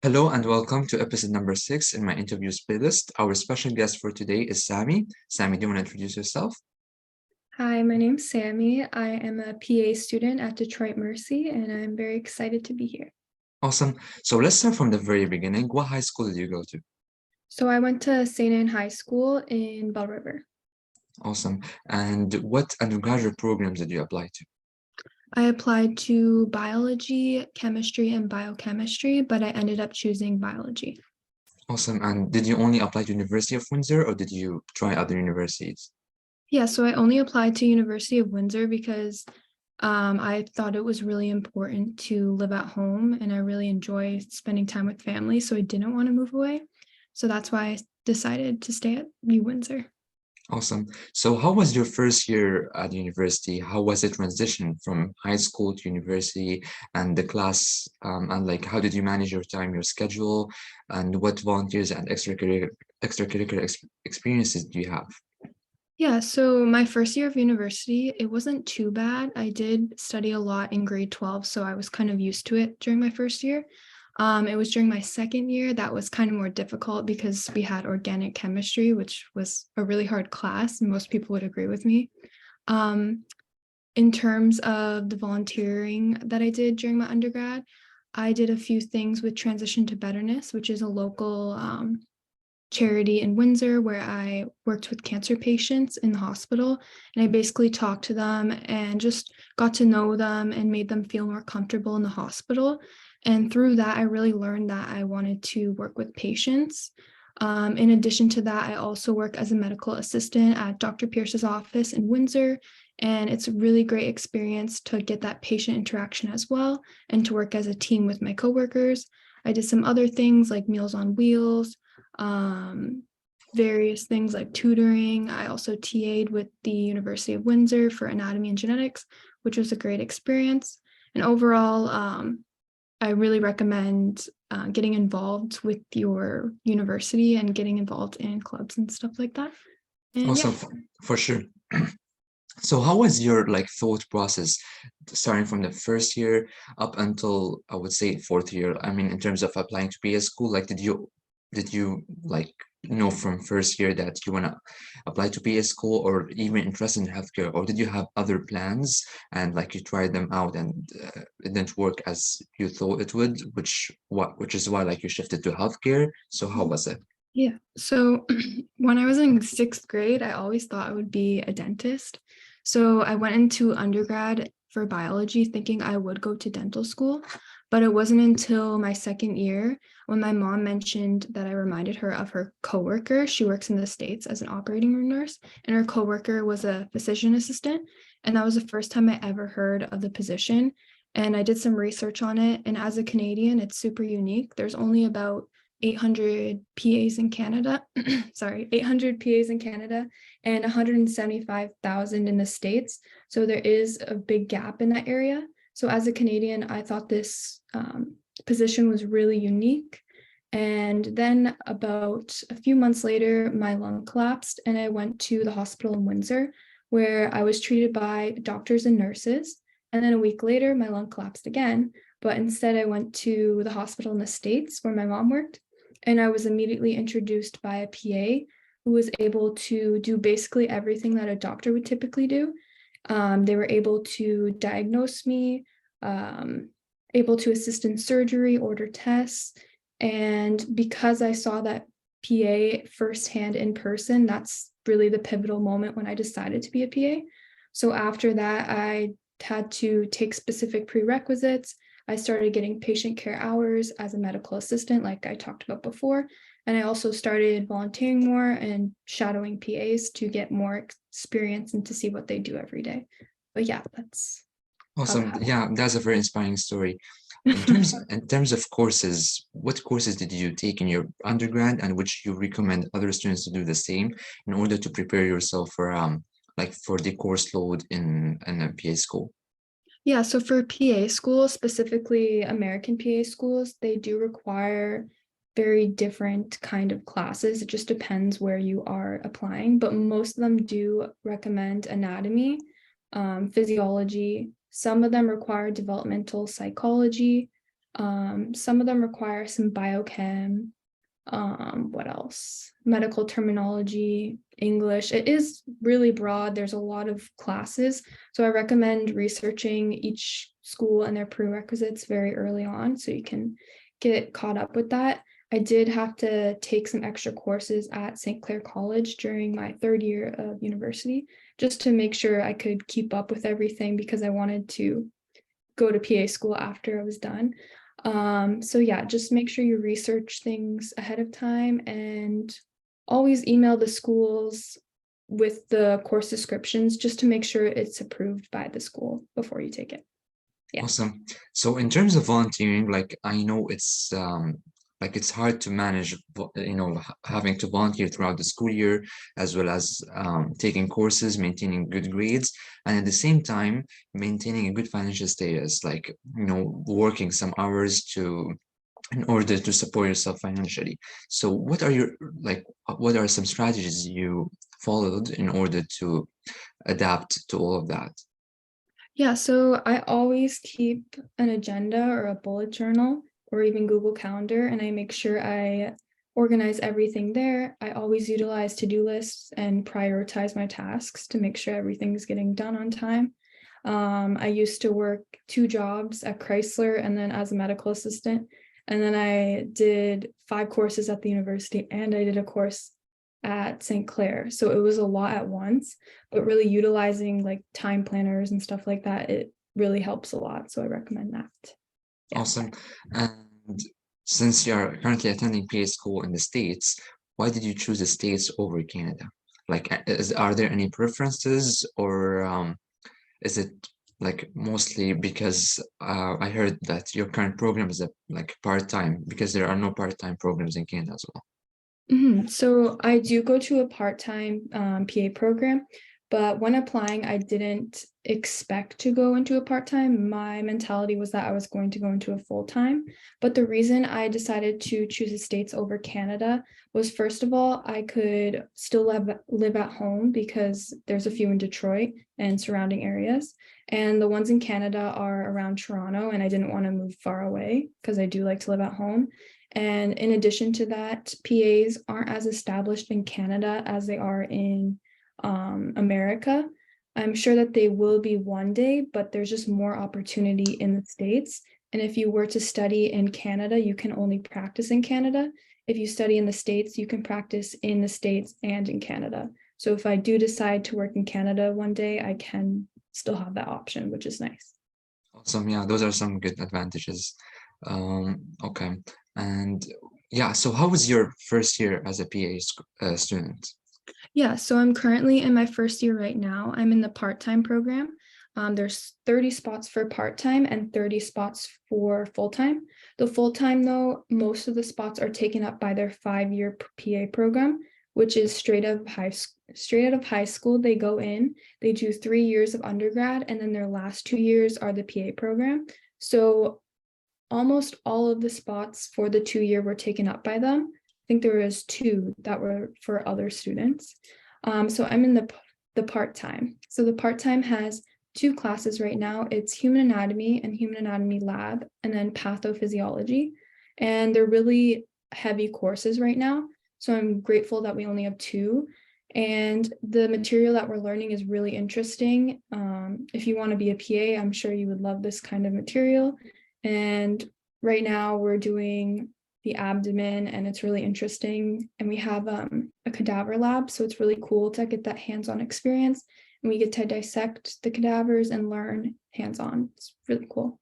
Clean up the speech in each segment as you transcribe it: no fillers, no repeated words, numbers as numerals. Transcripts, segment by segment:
Hello and welcome to episode number 6 in my interviews playlist. Our special guest for today is Sammi. Sammi, do you want to introduce yourself? Hi, my name's Sammy. I am a PA student at Detroit Mercy, and I'm very excited to be here. Awesome. So let's start from the very beginning. What high school did you go to? So I went to St. Anne High School in Bell River. Awesome. And what undergraduate programs did you apply to? I applied to biology, chemistry, and biochemistry, but I ended up choosing biology. Awesome. And did you only apply to University of Windsor or did you try other universities? Yeah, so I only applied to University of Windsor because I thought it was really important to live at home, and I really enjoy spending time with family, so I didn't want to move away. So that's why I decided to stay at U Windsor. Awesome. So how was your first year at university? How was the transition from high school to university and the class? And like, how did you manage your time, your schedule, and what volunteers and extracurricular experiences do you have? Yeah, so my first year of university, it wasn't too bad. I did study a lot in grade 12, so I was kind of used to it during my first year. It was during my second year that was kind of more difficult because we had organic chemistry, which was a really hard class, and most people would agree with me. Um, in terms of the volunteering that I did during my undergrad, I did a few things with Transition to Betterness, which is a local charity in Windsor where I worked with cancer patients in the hospital. And I basically talked to them and just got to know them and made them feel more comfortable in the hospital. And through that, I really learned that I wanted to work with patients. In addition to that, I also work as a medical assistant at Dr. Pierce's office in Windsor. And it's a really great experience to get that patient interaction as well and to work as a team with my coworkers. I did some other things like Meals on Wheels, um, various things like tutoring. I also TA'd with the University of Windsor for anatomy and genetics, which was a great experience. And overall, I really recommend getting involved with your university and getting involved in clubs and stuff like that. And Awesome, yeah. for sure. So how was your like thought process starting from the first year up until I would say fourth year? I mean, in terms of applying to PA school, like did you like know from first year that you want to apply to PA school or even interested in healthcare, or did you have other plans and like you tried them out and it didn't work as you thought it would, which is why like you shifted to healthcare. So how was it? Yeah. So when I was in sixth grade, I always thought I would be a dentist. So I went into undergrad for biology thinking I would go to dental school. But it wasn't until my second year when my mom mentioned that I reminded her of her coworker. She works in the States as an operating room nurse, and her coworker was a physician assistant. And that was the first time I ever heard of the position. And I did some research on it. And as a Canadian, it's super unique. There's only about 800 PAs in Canada, 800 PAs in Canada and 175,000 in the States. So there is a big gap in that area. So as a Canadian, I thought this position was really unique. And then about a few months later, my lung collapsed and I went to the hospital in Windsor where I was treated by doctors and nurses. And then a week later, my lung collapsed again. But instead, I went to the hospital in the States where my mom worked. And I was immediately introduced by a PA who was able to do basically everything that a doctor would typically do. They were able to diagnose me, able to assist in surgery, order tests. And because I saw that PA firsthand in person, that's really the pivotal moment when I decided to be a PA. So after that, I had to take specific prerequisites. I started getting patient care hours as a medical assistant, like I talked about before. And I also started volunteering more and shadowing PAs to get more experience and to see what they do every day. But yeah, that's how that Awesome. happened. Yeah, that's a very inspiring story. In terms of courses, what courses did you take in your undergrad and which you recommend other students to do the same in order to prepare yourself for like for the course load in a PA school? Yeah, so for PA schools, specifically American PA schools, they do require very different kind of classes. It just depends where you are applying, but most of them do recommend anatomy, physiology. Some of them require developmental psychology, Some of them require some biochem. What else? Medical terminology, English. It is really broad. There's a lot of classes. So I recommend researching each school and their prerequisites very early on so you can get caught up with that. I did have to take some extra courses at St. Clair College during my third year of university, just to make sure I could keep up with everything because I wanted to go to PA school after I was done. So yeah, just make sure you research things ahead of time and always email the schools with the course descriptions just to make sure it's approved by the school before you take it. Yeah. Awesome. So in terms of volunteering, like I know it's hard to manage, having to volunteer throughout the school year, as well as taking courses, maintaining good grades, and at the same time maintaining a good financial status, like working some hours to in order to support yourself financially. So what are some strategies you followed in order to adapt to all of that? Yeah, so I always keep an agenda or a bullet journal or even Google Calendar, and I make sure I organize everything there. I always utilize to-do lists and prioritize my tasks to make sure everything's getting done on time. I used to work 2 jobs at Chrysler and then as a medical assistant. And then I did 5 courses at the university and I did a course at St. Clair. So it was a lot at once, but really utilizing like time planners and stuff like that, it really helps a lot. So I recommend that. Yeah. Awesome. And since you're currently attending PA school in the States, why did you choose the States over Canada? Like, are there any preferences, or is it like mostly because I heard that your current program is like part-time, because there are no part-time programs in Canada as well. So I do go to a part-time PA program, but when applying, I didn't expect to go into a part-time. My mentality was that I was going to go into a full-time. But the reason I decided to choose the States over Canada was, first of all, I could still live at home because there's a few in Detroit and surrounding areas. And the ones in Canada are around Toronto, and I didn't want to move far away because I do like to live at home. And in addition to that, PAs aren't as established in Canada as they are in America. I'm sure that they will be one day, but there's just more opportunity in the States. And if you were to study in Canada, you can only practice in Canada. If you study in the States, you can practice in the States and in Canada. So if I do decide to work in Canada one day, I can still have that option, which is nice. Awesome. Yeah, those are some good advantages. Okay. And yeah, so how was your first year as a student? Yeah, so I'm currently in my first year right now. I'm in the part-time program. There's 30 spots for part-time and 30 spots for full-time. The full-time, though, most of the spots are taken up by their 5-year PA program, which is straight out of high school. They go in, they do 3 years of undergrad, and then their last 2 years are the PA program. So almost all of the spots for the 2-year were taken up by them. I think there was 2 that were for other students. So I'm in the part-time. So the part-time has 2 classes right now. It's human anatomy and human anatomy lab, and then pathophysiology. And they're really heavy courses right now. So I'm grateful that we only have 2. And the material that we're learning is really interesting. If you want to be a PA, I'm sure you would love this kind of material. And right now we're doing the abdomen and it's really interesting. And we have a cadaver lab. So it's really cool to get that hands-on experience. And we get to dissect the cadavers and learn hands-on. It's really cool.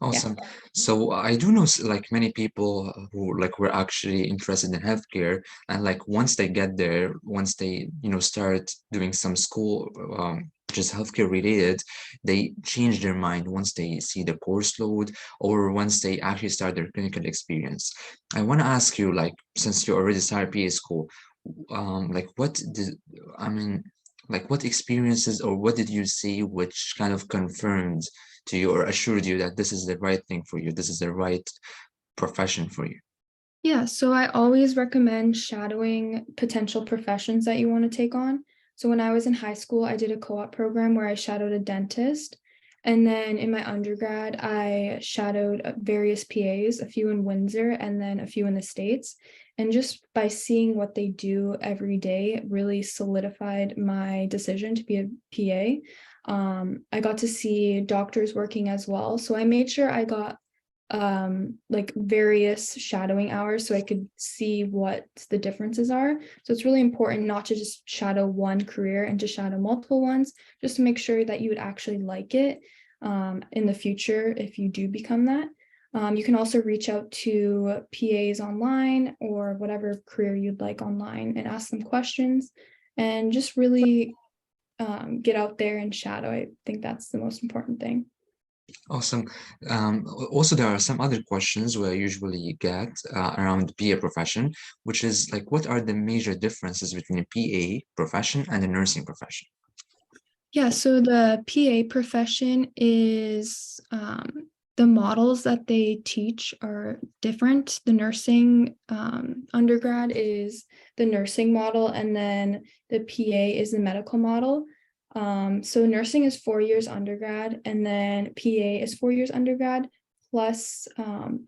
Yeah. Awesome. So I do know like many people who like were actually interested in healthcare, and like once they get there, once they start doing some school which is healthcare related, they change their mind once they see the course load or once they actually start their clinical experience. I want to ask you, like, since you already started PA school, like I mean like what experiences or what did you see which kind of confirmed to you or assured you that this is the right thing for you, this is the right profession for you? Yeah, so I always recommend shadowing potential professions that you want to take on. So when I was in high school, I did a co-op program where I shadowed a dentist. And then in my undergrad, I shadowed various PAs, a few in Windsor and then a few in the States. And just by seeing what they do every day really solidified my decision to be a PA. I got to see doctors working as well. So I made sure I got like various shadowing hours so I could see what the differences are. So it's really important not to just shadow one career and to shadow multiple ones, just to make sure that you would actually like it in the future if you do become that. You can also reach out to PAs online or whatever career you'd like online and ask them questions and just really get out there and shadow. I think that's the most important thing. Awesome. Also, there are some other questions we usually get around the PA profession, which is like, what are the major differences between a PA profession and a nursing profession? Yeah, so the PA profession is the models that they teach are different. The nursing undergrad is the nursing model, and then the PA is the medical model. So nursing is 4 years undergrad, and then PA is 4 years undergrad, plus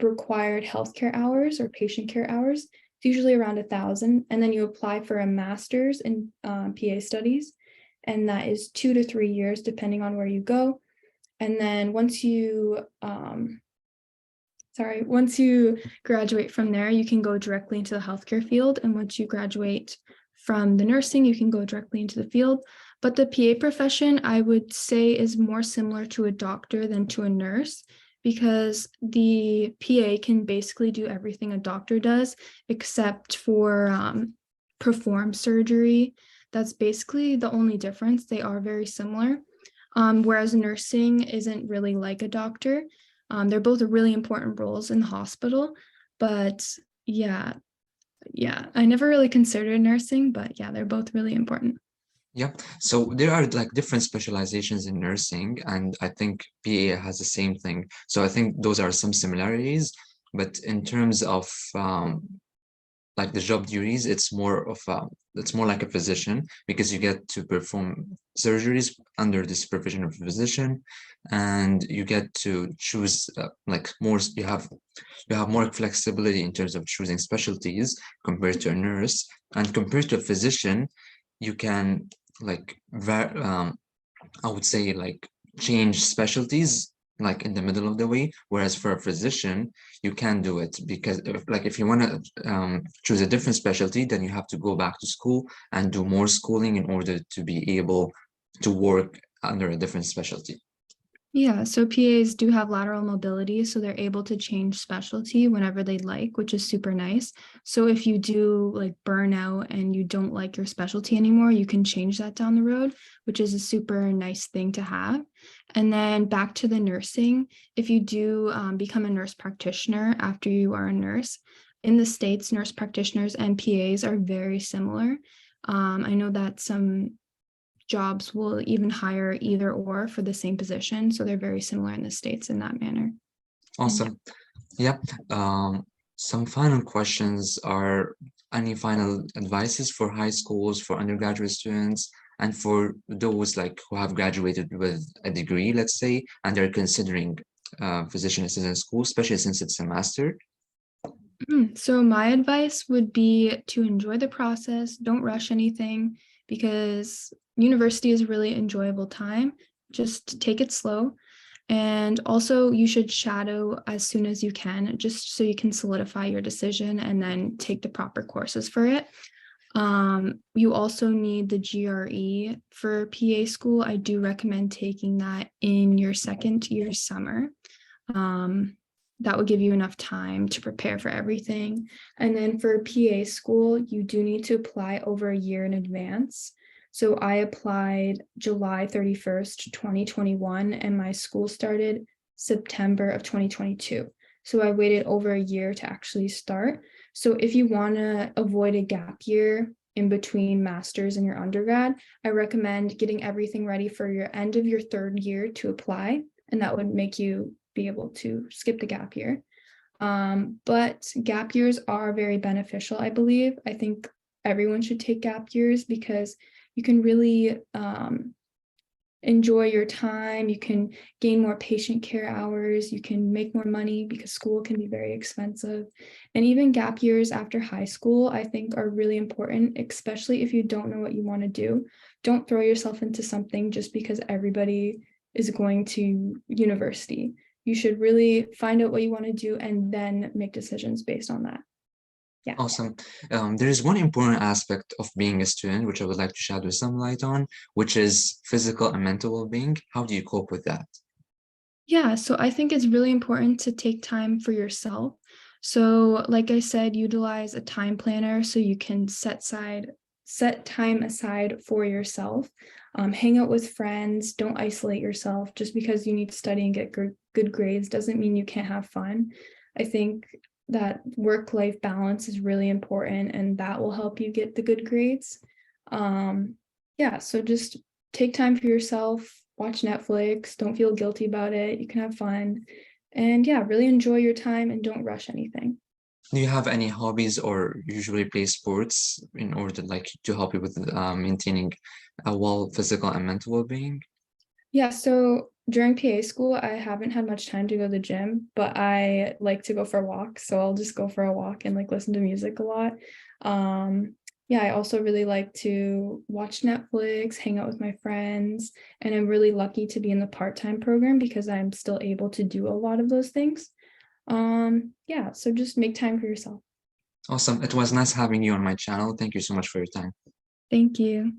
required healthcare hours or patient care hours. It's usually around 1,000, and then you apply for a master's in PA studies, and that is 2 to 3 years depending on where you go. And then once you graduate from there, you can go directly into the healthcare field. And once you graduate from the nursing, you can go directly into the field. But the PA profession, I would say, is more similar to a doctor than to a nurse, because the PA can basically do everything a doctor does except for perform surgery. That's basically the only difference. They are very similar. Whereas nursing isn't really like a doctor. They're both really important roles in the hospital, but yeah, yeah, I never really considered nursing, but yeah, they're both really important. Yeah, so there are like different specializations in nursing, and I think PA has the same thing. So I think those are some similarities, but in terms of like the job duties, it's more like a physician because you get to perform surgeries under the supervision of a physician, and you get to choose like more. You have more flexibility in terms of choosing specialties compared to a nurse, and compared to a physician, you can like I would say like change specialties like in the middle of the way, whereas for a physician, you can do it because if you want to choose a different specialty, then you have to go back to school and do more schooling in order to be able to work under a different specialty. Yeah, so PAs do have lateral mobility, so they're able to change specialty whenever they like, which is super nice. So if you do like burnout and you don't like your specialty anymore, you can change that down the road, which is a super nice thing to have. And then back to the nursing, if you do become a nurse practitioner after you are a nurse, in the States, nurse practitioners and PAs are very similar. I know that some jobs will even hire either or for the same position. So they're very similar in the States in that manner. And yeah. Awesome. Yep. Some final questions are any final advices for high schools, for undergraduate students, and for those like who have graduated with a degree, let's say, and they're considering physician assistant school, especially since it's a master. So my advice would be to enjoy the process. Don't rush anything because university is a really enjoyable time. Just take it slow. And also, you should shadow as soon as you can, just so you can solidify your decision and then take the proper courses for it. You also need the GRE for PA school. I do recommend taking that in your second year summer. Um, that would give you enough time to prepare for everything. And then for PA school, you do need to apply over a year in advance. So I applied July 31st, 2021, and my school started September of 2022. So I waited over a year to actually start. So if you want to avoid a gap year in between masters and your undergrad, I recommend getting everything ready for your end of your third year to apply. And that would make you be able to skip the gap year. But gap years are very beneficial, I believe. I think everyone should take gap years because you can really enjoy your time. You can gain more patient care hours. You can make more money because school can be very expensive. And even gap years after high school, I think, are really important, especially if you don't know what you want to do. Don't throw yourself into something just because everybody is going to university. You should really find out what you want to do and then make decisions based on that. Yeah. Awesome. There is one important aspect of being a student, which I would like to shed some light on, which is physical and mental well-being. How do you cope with that? Yeah, so I think it's really important to take time for yourself. So, like I said, utilize a time planner so you can set time aside for yourself. Hang out with friends. Don't isolate yourself. Just because you need to study and get good grades doesn't mean you can't have fun. I think that work-life balance is really important, and that will help you get the good grades. Yeah, so just take time for yourself, watch Netflix, don't feel guilty about it. You can have fun. And yeah, really enjoy your time and don't rush anything. Do you have any hobbies or usually play sports in order like to help you with maintaining a well physical and mental well-being? Yeah, so during PA school, I haven't had much time to go to the gym, but I like to go for a walk. So I'll just go for a walk and like listen to music a lot. Um, yeah, I also really like to watch Netflix, hang out with my friends, and I'm really lucky to be in the part-time program because I'm still able to do a lot of those things. Yeah, so just make time for yourself. Awesome. It was nice having you on my channel. Thank you so much for your time. Thank you.